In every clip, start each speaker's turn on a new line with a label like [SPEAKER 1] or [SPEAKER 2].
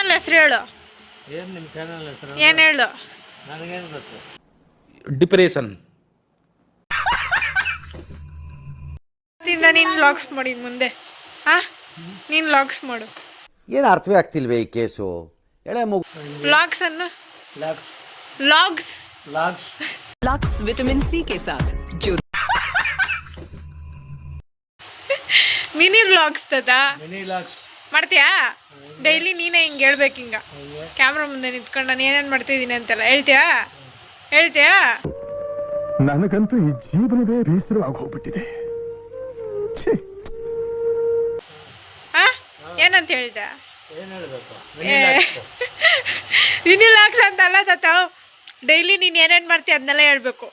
[SPEAKER 1] Channel ಹೆಸರು ಹೇಳು.
[SPEAKER 2] ಏನು ನಿಮ್ಮ ಚಾನಲ್ ಹೆಸರು?
[SPEAKER 1] ಏನು ಹೇಳು?
[SPEAKER 2] ನನಗೇನು ಗೊತ್ತು.
[SPEAKER 3] ಡಿಪ್ರೆಷನ್.
[SPEAKER 1] ನೀನು ವ್ಲಾಗ್ಸ್ ಮಾಡಿ ಮುಂದೆ. ನೀನು ವ್ಲಾಗ್ಸ್ ಮಾಡು.
[SPEAKER 4] ಏನು ಅರ್ಥವೇ ಆಗ್ತಿಲ್ವೇ ಈ ಕೇಸು? ಎಳೆ ಮಗು
[SPEAKER 1] ವ್ಲಾಗ್ಸ್ ಅನ್ನು
[SPEAKER 2] ಲಾಕ್ಸ್
[SPEAKER 1] ವ್ಲಾಗ್ಸ್
[SPEAKER 2] ಲಾಕ್ಸ್
[SPEAKER 5] लक्स विटामिन सी के साथ जो
[SPEAKER 1] ಮಿನಿ ವ್ಲಾಗ್ಸ್ ತದಾ
[SPEAKER 2] ಮಿನಿ ಲಾಕ್ಸ್
[SPEAKER 1] ಮಾಡ್ತೀಯಾ? ಡೈಲಿ ನೀನೇ ಹಿಂಗೆ ಹೇಳ್ಬೇಕು, ಹಿಂಗೆ ಕ್ಯಾಮ್ರಾ ಮುಂದೆ ನಿಂತ್ಕೊಂಡು ನಾನು ಏನೇನು ಮಾಡ್ತಿದ್ದೀನಿ ಅಂತೆಲ್ಲ ಹೇಳ್ತೀಯಾ?
[SPEAKER 6] ನನಗಂತೂ ಈ ಜೀವನವೇ ಬೇಸರವಾಗಿ ಹೋಗ್ಬಿಟ್ಟಿದೆ.
[SPEAKER 1] ಏನಂತ ಹೇಳ್ದೆ?
[SPEAKER 2] ಏನು ಹೇಳಬೇಕು?
[SPEAKER 1] ಮಿನಿ ವ್ಲಾಗ್ಸ್ ಅಂತಲ್ಲ ತಾವ್, ಡೈಲಿ ನೀನು ಏನೇನು ಮಾಡ್ತೀಯ ಅದನ್ನೆಲ್ಲ ಹೇಳ್ಬೇಕು.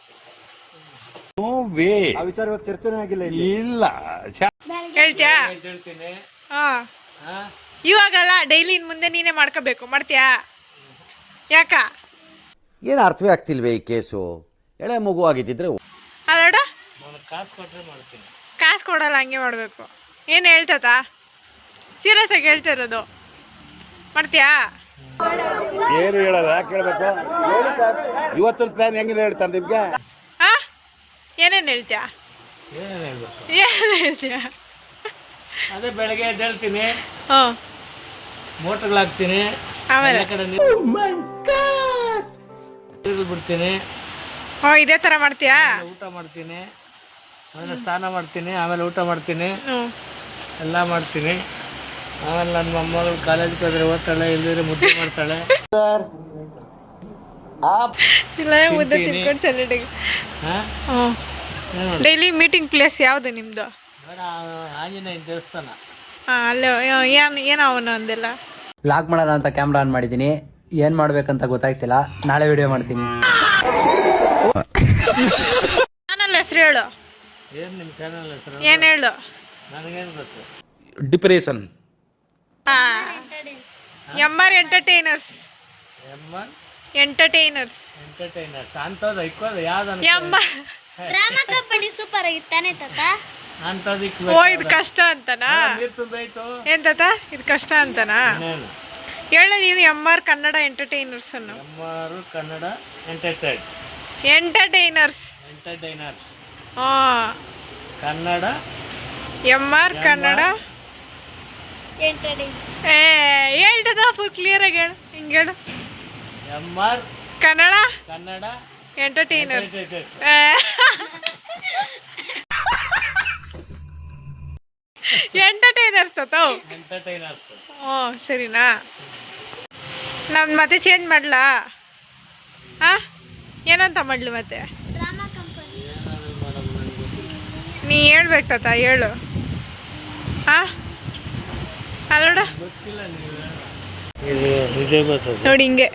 [SPEAKER 6] ಚರ್ಚೆನೇ ಆಗಿಲ್ಲ
[SPEAKER 4] ಇಲ್ಲ.
[SPEAKER 1] ಹೇಳ್ತೀಯಾ?
[SPEAKER 2] ಹೇಳ್ತೀನಿ.
[SPEAKER 1] ಇವಾಗಲ್ಲ, ಡೈಲಿ ಇನ್ನು ಮುಂದೆ ನೀನೇ ಮಾಡ್ಕೋಬೇಕು. ಮಾಡ್ತೀಯಾ? ಯಾಕ?
[SPEAKER 4] ಏನು ಅರ್ಥವೇ ಆಗ್ತಿಲ್ವೇ ಈ ಕೇಸು? ಎಳೆ ಮಗು ಆಗಿದ್ದಿದ್ರೆ
[SPEAKER 1] ಅಲ್ಲೋಡ,
[SPEAKER 2] ನಾನು ಕಾಸು ಕೊಟ್ಟರೆ ಮಾಡ್ತೀನಿ.
[SPEAKER 1] ಕಾಸು ಕೊಡಲ್ಲ, ಹಂಗೆ ಮಾಡಬೇಕು. ಏನು ಹೇಳ್ತತ? ಸೀರಿಯಸ್ ಆಗಿ ಹೇಳ್ತಾ ಇರೋದು. ಮಾಡ್ತೀಯಾ?
[SPEAKER 7] ಏನು ಹೇಳಲ್ಲ, ಯಾಕೆ ಹೇಳ್ಬೇಕು? ಇವತ್ತಿನ ಪ್ಲಾನ್ ಹೆಂಗಿದೆ ಹೇಳ್ತಾರೆ ನಿಮ್ಗೆ?
[SPEAKER 1] ಏನೇನು ಹೇಳ್ತೀಯಾ?
[SPEAKER 2] ಏನೇನು ಹೇಳ್ಬೇಕು?
[SPEAKER 1] ಏನು ಹೇಳ್ತೀಯಾ?
[SPEAKER 2] ಅದೇ ಬೆಳಗ್ಗೆ ಎದ್ದು ಹೇಳ್ತೀನಿ,
[SPEAKER 1] ಹ್ಞೂ.
[SPEAKER 2] ಮೋಟರ್ಗಳಾಗ್ತೀನಿ,
[SPEAKER 1] ಆಮೇಲೆ
[SPEAKER 2] ಎಲ್ಲ ಕಡೆ ನೀರು ಬಿಡ್ತೀನಿ,
[SPEAKER 1] ಇದೇ ಥರ ಮಾಡ್ತೀಯಾ?
[SPEAKER 2] ಊಟ ಮಾಡ್ತೀನಿ, ಆಮೇಲೆ ಸ್ನಾನ ಮಾಡ್ತೀನಿ, ಆಮೇಲೆ ಊಟ ಮಾಡ್ತೀನಿ,
[SPEAKER 1] ಹ್ಞೂ.
[SPEAKER 2] ಎಲ್ಲ ಮಾಡ್ತೀನಿ. ಆಮೇಲೆ ನನ್ನ ಮೊಮ್ಮಗಳು ಕಾಲೇಜ್ಗೆ ಹೋದ್ರೆ ಓದ್ತಾಳೆ, ಇಲ್ಲದ್ರೆ ಮುದ್ದೆ ಮಾಡ್ತಾಳೆ.
[SPEAKER 1] ಇಲ್ಲ, ಮುದ್ದೆ ತಿನ್ಕೊಂಡು ಚೆನ್ನಾಗಿ.
[SPEAKER 2] ಹಾಂ,
[SPEAKER 1] ಹ್ಞೂ. ಡೈಲಿ ಮೀಟಿಂಗ್ ಪ್ಲೇಸ್ ಯಾವುದು ನಿಮ್ಮದು?
[SPEAKER 2] ಬೇಡ, ಆಂಜನೇಯ ದೇವಸ್ಥಾನ.
[SPEAKER 1] ಅಲ್ಲೇ ಏನು ಅವನು ಅಂದಿಲ್ಲ.
[SPEAKER 8] ಲಾಕ್ ಮಾಡೋಣ ಅಂತ ಕ್ಯಾಮ್ರಾ ಆನ್ ಮಾಡಿದ್ದೀನಿ. ಏನು ಮಾಡ್ಬೇಕಂತ ಗೊತ್ತಾಗ್ತಿಲ್ಲ. ನಾಳೆ ವಿಡಿಯೋ ಮಾಡ್ತೀನಿ.
[SPEAKER 1] ಚಾನಲ್ ಹೆಸರು ಹೇಳು.
[SPEAKER 2] ಏನು ನಿಮ್ಮ ಚಾನಲ್ ಹೆಸರು?
[SPEAKER 1] ಏನು ಹೇಳು?
[SPEAKER 2] ನನಗೇನು ಗೊತ್ತು.
[SPEAKER 3] ಡಿಪ್ರೆಷನ್.
[SPEAKER 1] MR entertainers.
[SPEAKER 2] ಎಂಟರ್ಟೈನರ್ಸ್ ಅಂಥದ್ದು ಇಕ್ಕೋದು ಯಾವ್ದು?
[SPEAKER 9] ಡ್ರಾಮಾ ಕಂಪನಿ ಸೂಪರ್ ಆಗಿತ್ತಾನೆ ತಾತ.
[SPEAKER 2] ಅಂಥದ್ದು
[SPEAKER 1] ಓ, ಇದು ಕಷ್ಟ ಅಂತನಾ?
[SPEAKER 2] ನೀರು ತುಂಬೈತು.
[SPEAKER 1] ಏನ್ ತಾತ, ಇದು ಕಷ್ಟ ಅಂತನಾ? ಹೇಳು ನೀನು. MR ಕನ್ನಡ ಎಂಟರ್ಟೈನರ್ಸ್ ಅನ್ನು.
[SPEAKER 2] MR Kannada
[SPEAKER 1] entertainers.
[SPEAKER 2] Kannada
[SPEAKER 1] MR Kannada ಹೇಳ್ತದ ಫುಲ್ ಕ್ಲಿಯರ್ ಆಗಿ ಹೇಳು. ಹಿಂಗೆ ಹೇಳು.
[SPEAKER 2] MR
[SPEAKER 1] Kannada
[SPEAKER 2] entertainers.
[SPEAKER 1] ಎಂಟರ್ಟೈನರ್ಸ್ ತಾವ್. ಹ್ಞೂ, ಸರಿನಾ? ನಾನು ಮತ್ತೆ ಚೇಂಜ್ ಮಾಡ್ಲಾ? ಏನಂತ ಮಾಡ್ಲಿ ಮತ್ತೆ?
[SPEAKER 9] Drama company.
[SPEAKER 1] ನೀ ಹೇಳ್ಬೇಕು ತಾತ, ಹೇಳು. ಅಲ್ಲೋಡ, ನೋಡಿ ಹಿಂಗೆ.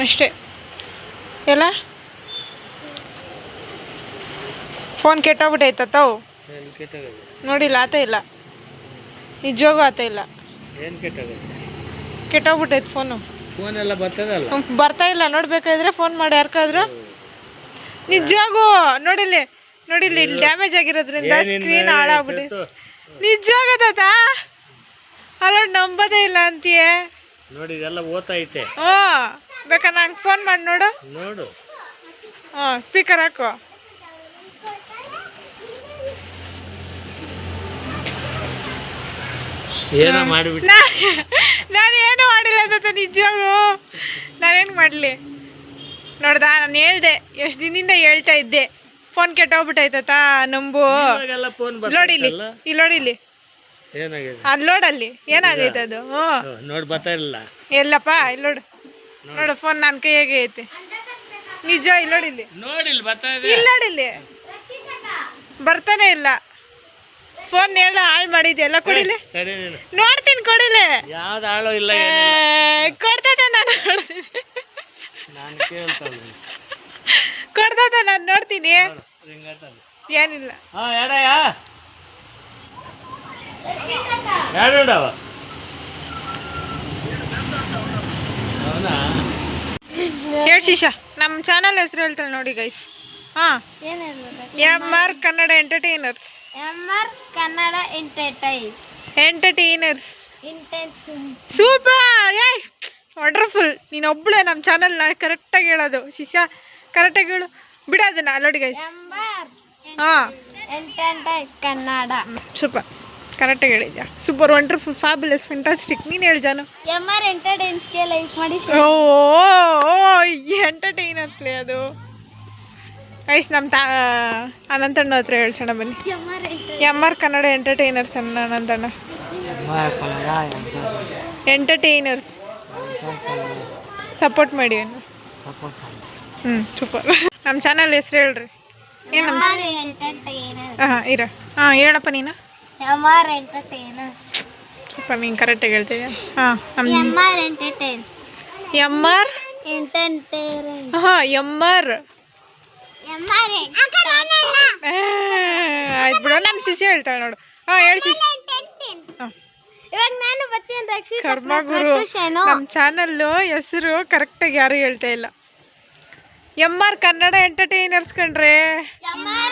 [SPEAKER 1] ಅಷ್ಟೇ. ಎಲ್ಲ ಫೋನ್ ಕೆಟ್ಟೋಗ್ಬಿಟ್ಟೈತಾವು. ನೋಡಿಲ್ಲ, ಆತ ಇಲ್ಲ, ನಿಜವಾಗೂ ಆತ ಇಲ್ಲ. ಕೆಟ್ಟೋಗ್ಬಿಟ್ಟೈತೆ ಫೋನು.
[SPEAKER 2] ಫೋನೆಲ್ಲ ಬರ್ತದಲ್ಲ?
[SPEAKER 1] ಬರ್ತಾ ಇಲ್ಲ. ನೋಡ್ಬೇಕಾದ್ರೆ ಫೋನ್ ಮಾಡಿ ಯಾರ್ಕಾದ್ರು. ನಿಜವಾಗೂ ನೋಡಿಲ್ಲಿ ಇಲ್ಲಿ ಡ್ಯಾಮೇಜ್ ಆಗಿರೋದ್ರಿಂದ ಸ್ಕ್ರೀನ್ ಹಾಳಾಗ್ಬಿಟ್ಟೈತೆ. ನಿಜವಾಗ ತಾತ, ಅಲ್ಲ ನಂಬೋದೇ ಇಲ್ಲ ಅಂತೀಯ.
[SPEAKER 2] ನೋಡಿ, ಇದೆಲ್ಲ ಓದ್ತೈತೆ.
[SPEAKER 1] ಬೇಕಾ ನಂಗೆ ಫೋನ್ ಮಾಡಿ ನೋಡು. ಸ್ಪೀಕರ್ ಹಾಕು.
[SPEAKER 2] ಏನೋ ಮಾಡಿಬಿಟ್ಟು.
[SPEAKER 1] ನಾನು ಏನು ಮಾಡಿಲ್ಲ ತಾತ, ನಿಜವಾಗೂ. ನಾನೇನು ಮಾಡಲಿ? ನೋಡ್ದ, ನಾನು ಹೇಳ್ದೆ, ಎಷ್ಟು ದಿನದಿಂದ ಹೇಳ್ತಾ ಇದ್ದೆ, ಫೋನ್ ಕೆಟ್ಟೋಗ್ಬಿಟ್ಟೈತ ನಂಬು. ನೋಡಿಲ್ಲಿ, ಇಲ್ಲಿ ನೋಡಿಲ್ಲಿ, ಅದು ನೋಡಲ್ಲಿ ಏನಾಗೈತೆ ಅದು.
[SPEAKER 2] ನೋಡಿ ಬರ್ತಾ ಇಲ್ಲ.
[SPEAKER 1] ಎಲ್ಲಪ್ಪ, ಇಲ್ಲಿ ನೋಡು ಫೋನ್ ನನ್ನ ಕೈಯಾಗೆ ಐತೆ. ನಿಜ, ಇಲ್ಲಿ ನೋಡಿಲ್ಲಿ, ಇಲ್ಲಿ ನೋಡಿಲ್ಲಿ, ಬರ್ತಾನೆ ಇಲ್ಲ ಫೋನ್. ಎಲ್ಲ ಹಾಳು ಮಾಡಿದ್ಯಲ್ಲ, ಕೊಡಿಲಿ ನೋಡ್ತೀನಿ. ಕೊಡಿಲಿ,
[SPEAKER 2] ಯಾವ್ದು ಹಾಳು ಇಲ್ಲ,
[SPEAKER 1] ಕೊಡ್ತೈತೆ. ನಾನು ನೋಡ್ತೀನಿ, ಕೊಡ್ತೈತೆ, ನಾನು ನೋಡ್ತೀನಿ. ಏನಿಲ್ಲ. ಹೇಳಿ ಶಿಶಾ, ನಮ್ಮ ಚಾನಲ್ ಹೆಸರು ಹೇಳ್ತಾಳೆ ನೋಡಿ guys. MR Kannada entertainers.
[SPEAKER 9] MR Kannada entertainers. Intense
[SPEAKER 1] super ಏಯ್ ವಂಡರ್ಫುಲ್. ನೀನೊಬ್ಬಳೇ ನಮ್ಮ ಚಾನಲ್ನ ಕರೆಕ್ಟಾಗಿ ಹೇಳೋದು. ಶಿಷ್ಯ ಕರೆಕ್ಟಾಗಿ ಹೇಳು. ಬಿಡೋದನ್ನ ಅಲ್ಲೋಡಿ ಗೈಸ್. ಹಾಂ
[SPEAKER 9] ಎಂಟೆಂಟೈಸ್ ಕನ್ನಡ.
[SPEAKER 1] ಸೂಪರ್ ಕರೆಕ್ಟಾಗಿ ಹೇಳಿದ್ಯಾ. Super wonderful fabulous fantastic. ನೀನು ಹೇಳು ಜಾನು.
[SPEAKER 9] MR ಎಂಟರ್ಟೈನ್ಸ್ಗೆ ಲೈಕ್ ಮಾಡಿ.
[SPEAKER 1] ಓ ಎಂಟರ್ಟೈನರ್ಸ್ಲಿ ಅದು ಗೈಸ್. ನಮ್ಮ ಅನಂತಣ್ಣ ಹತ್ರ ಹೇಳ್ಸೋಣ ಬನ್ನಿ. MR ಕನ್ನಡ ಎಂಟರ್ಟೈನರ್ಸ್ ಅನಂತಣ್ಣ. ಎಂಟರ್ಟೈನರ್ಸ್ ಸಪೋರ್ಟ್ ಮಾಡಿ ಏನು. ಸೂಪರ್. ನಮ್ಮ ಚಾನಲ್ ಹೆಸ್ರು ಹೇಳ್ರಿ. ಏನು ನಮ್ಮ
[SPEAKER 9] ಎಂಟರ್ಟೈನರ್ಸ್.
[SPEAKER 1] ಹಾಂ ಇರ. ಹಾಂ ಹೇಳಪ್ಪ ನೀನು.
[SPEAKER 9] MR entertainers.
[SPEAKER 1] ಸೂಪರ್ ನೀನು ಕರೆಕ್ಟಾಗಿ ಹೇಳ್ತೀಯ. ಹಾಂ ನಮ್ಮ
[SPEAKER 9] MR ಎಂಟರ್ಟೈನ್ಸ್.
[SPEAKER 1] MR
[SPEAKER 9] entertainer.
[SPEAKER 1] ಹಾಂ MR
[SPEAKER 9] MR
[SPEAKER 1] ಆಯ್ತು ಬಿಡು. ನಮ್ಮ ಶಿಷ್ಯ ಹೇಳ್ತಾಳೆ ನೋಡು. ಹಾಂ ಹೇಳಿ ಶಿಷ್ಯ. ಹಾಂ
[SPEAKER 9] ಇವಾಗ ನಾನು ಬರ್ತೀನಿ ರಕ್ಷಿತ.
[SPEAKER 1] ಕರ್ಮಗುರು. ನಮ್ಮ ಚಾನಲ್ಲು ಹೆಸರು ಕರೆಕ್ಟಾಗಿ ಯಾರು ಹೇಳ್ತಾ ಇಲ್ಲ. MR ಕನ್ನಡ ಎಂಟರ್ಟೈನರ್ಸ್ ಕಣ್ರೆ.
[SPEAKER 9] MR